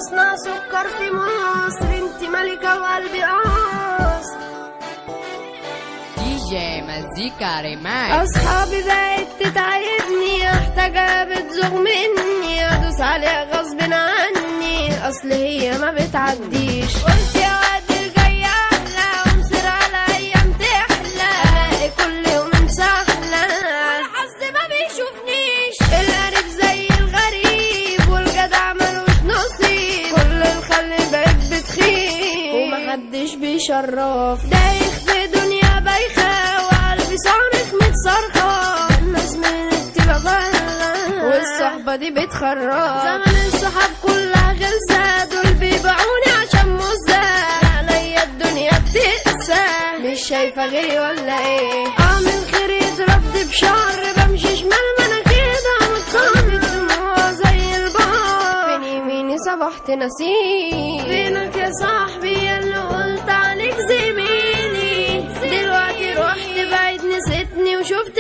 مصنع سكر في مصر، انت ملكة وقلبي قاص. دي جي مزيكا ريماكس. اصحابي بقت تتعبني، محتاجة بتزوغ مني، ادوس عليها غصب عني، اصل هي ما بتعديش. قلت يا واد الجاي احلى، ومصير على ايام تحلى، الاقي كل يوم سهلة، الحظ ما بيشوفنيش، القريب زي الغريب، والجدع ملوش نصيب، كل الخل بقت بتخيب، ومحدش بيشرف، دايخ في دنيا بايخة، وقلبي صارخ متصرخة، الناس من التلغة، والصحبة دي بتخرب، زمن الصحاب كلها غلسة، دول بيبيعوني عشان مزة، عليا الدنيا بتقسى، مش شايفة غيري ولا ايه؟ اعمل خير يترد بشعر، بمشي شمال ما انا كده متخرج، الدموع زي البحر، فين يميني صبحت نسيم، فينك يا صاحبي اللي قلت عليك زميلي، دلوقتي رحت بعيد نسيتني وشفت